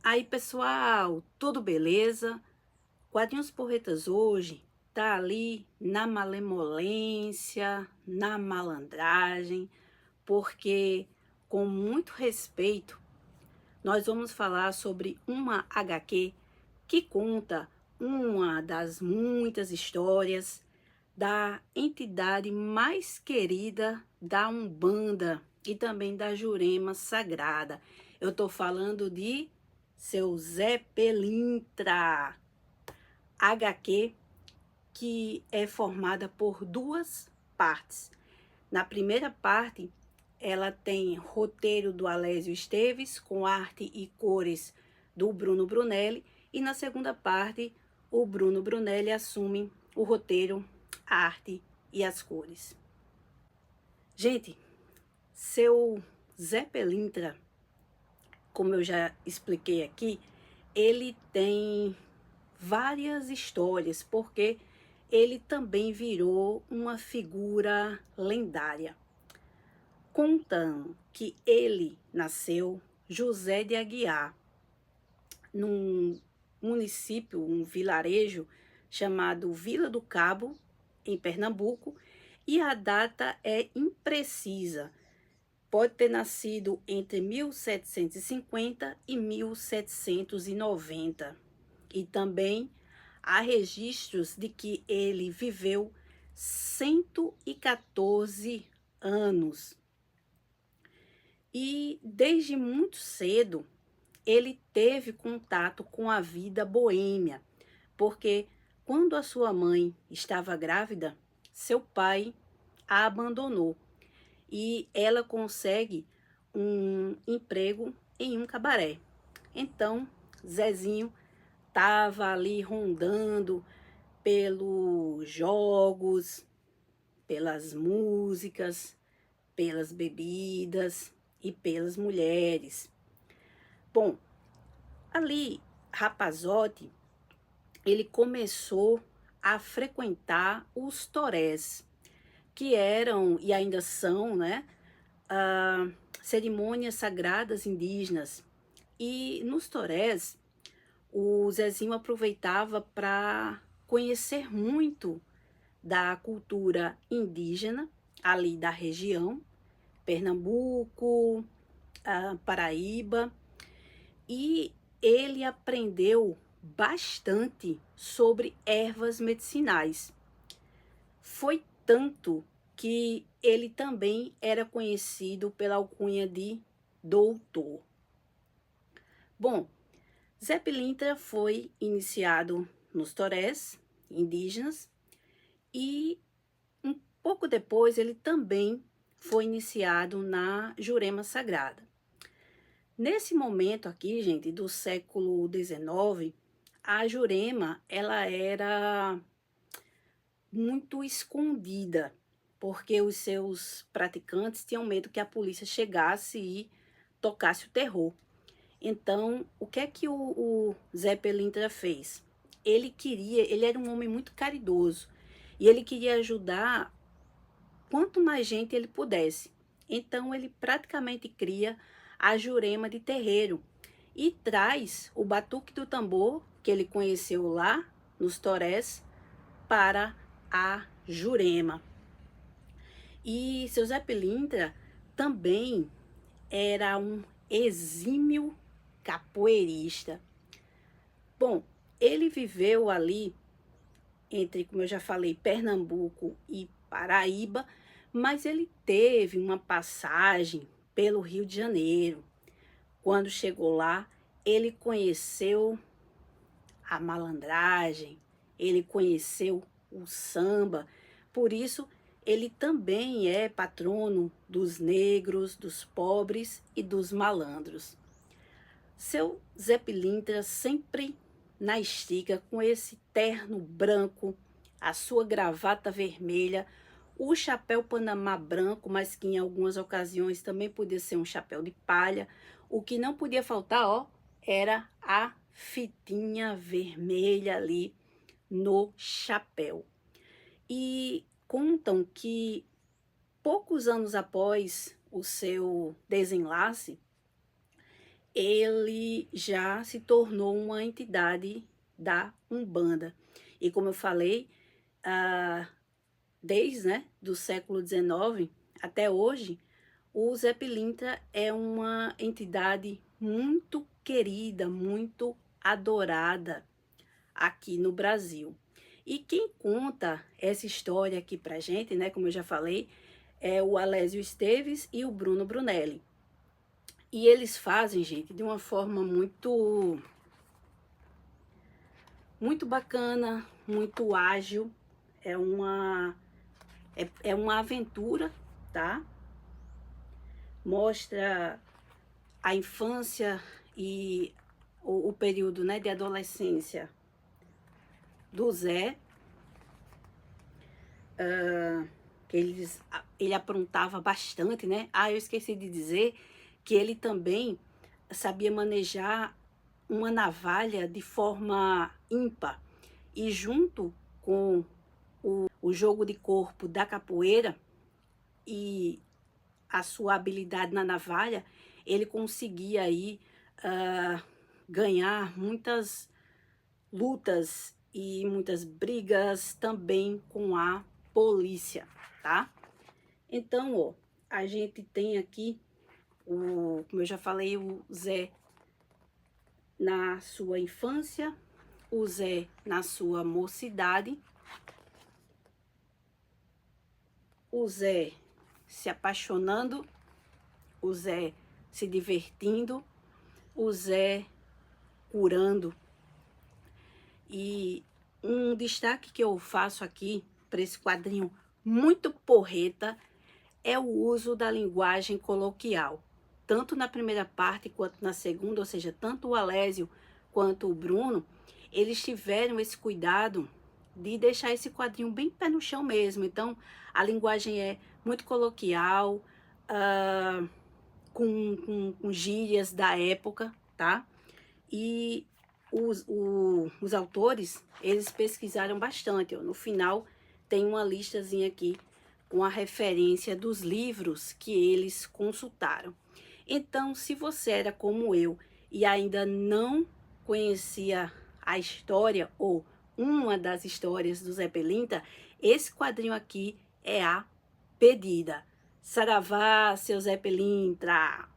Aí, pessoal, tudo beleza? Quadrinhos Porretas hoje tá ali na malemolência, na malandragem, porque com muito respeito, nós vamos falar sobre uma HQ que conta uma das muitas histórias da entidade mais querida da Umbanda e também da Jurema Sagrada. Eu tô falando de Seu Zé Pelintra, HQ que é formada por duas partes. Na primeira parte, ela tem roteiro do Alésio Esteves, com arte e cores do Bruno Brunelli, e na segunda parte, o Bruno Brunelli assume o roteiro, a arte e as cores. Gente, seu Zé Pelintra, como eu já expliquei aqui, ele tem várias histórias, porque ele também virou uma figura lendária. Contam que ele nasceu José de Aguiar, num município, um vilarejo chamado Vila do Cabo, em Pernambuco, e a data é imprecisa. Pode ter nascido entre 1750 e 1790. E também há registros de que ele viveu 114 anos. E desde muito cedo ele teve contato com a vida boêmia, porque quando a sua mãe estava grávida, seu pai a abandonou e ela consegue um emprego em um cabaré. Então, Zezinho estava ali rondando pelos jogos, pelas músicas, pelas bebidas e pelas mulheres. Bom, ali, rapazote, ele começou a frequentar os torés, que eram e ainda são, né, cerimônias sagradas indígenas. E nos torés, o Zezinho aproveitava para conhecer muito da cultura indígena ali da região, Pernambuco, Paraíba, e ele aprendeu bastante sobre ervas medicinais. Foi tanto que ele também era conhecido pela alcunha de doutor. Bom, Zé Pilintra foi iniciado nos torés indígenas e um pouco depois ele também foi iniciado na Jurema Sagrada. Nesse momento aqui, gente, do século XIX, a Jurema, ela era muito escondida, porque os seus praticantes tinham medo que a polícia chegasse e tocasse o terror. Então, o que é que o Zé Pelintra fez? Ele era um homem muito caridoso, e ele queria ajudar quanto mais gente ele pudesse. Então, ele praticamente cria a Jurema de terreiro e traz o batuque do tambor, que ele conheceu lá nos torés, para a Jurema. E seu Zé Pilintra também era um exímio capoeirista. Bom, ele viveu ali entre, como eu já falei, Pernambuco e Paraíba, mas ele teve uma passagem pelo Rio de Janeiro. Quando chegou lá, ele conheceu a malandragem, ele conheceu o samba, por isso ele também é patrono dos negros, dos pobres e dos malandros. Seu Zé Pilintra sempre na estica, com esse terno branco, a sua gravata vermelha, o chapéu panamá branco, mas que em algumas ocasiões também podia ser um chapéu de palha. O que não podia faltar, ó, era a fitinha vermelha ali no chapéu. E contam que poucos anos após o seu desenlace, ele já se tornou uma entidade da Umbanda. E como eu falei, desde, né, do século XIX até hoje, o Zé Pilintra é uma entidade muito querida, muito adorada aqui no Brasil. E quem conta essa história aqui pra gente, né, como eu já falei, é o Alésio Esteves e o Bruno Brunelli. E eles fazem, gente, de uma forma muito bacana, muito ágil. É uma aventura, tá? Mostra a infância e o período, né, de adolescência do Zé, que ele aprontava bastante, né? Ah, eu esqueci de dizer que ele também sabia manejar uma navalha de forma ímpar. E junto com o jogo de corpo da capoeira e a sua habilidade na navalha, ele conseguia aí ganhar muitas lutas e muitas brigas também com a polícia, tá? Então, ó, a gente tem aqui como eu já falei, o Zé na sua infância, o Zé na sua mocidade, o Zé se apaixonando, o Zé se divertindo, o Zé curando. E um destaque que eu faço aqui para esse quadrinho muito porreta é o uso da linguagem coloquial, tanto na primeira parte quanto na segunda, ou seja, tanto o Alésio quanto o Bruno, eles tiveram esse cuidado de deixar esse quadrinho bem pé no chão mesmo. Então, a linguagem é muito coloquial, com gírias da época, tá? E os autores, eles pesquisaram bastante. Ó. No final, tem uma listazinha aqui com a referência dos livros que eles consultaram. Então, se você era como eu e ainda não conhecia a história ou uma das histórias do Zé Pilintra, esse quadrinho aqui é a pedida. Saravá, seu Zé Pilintra!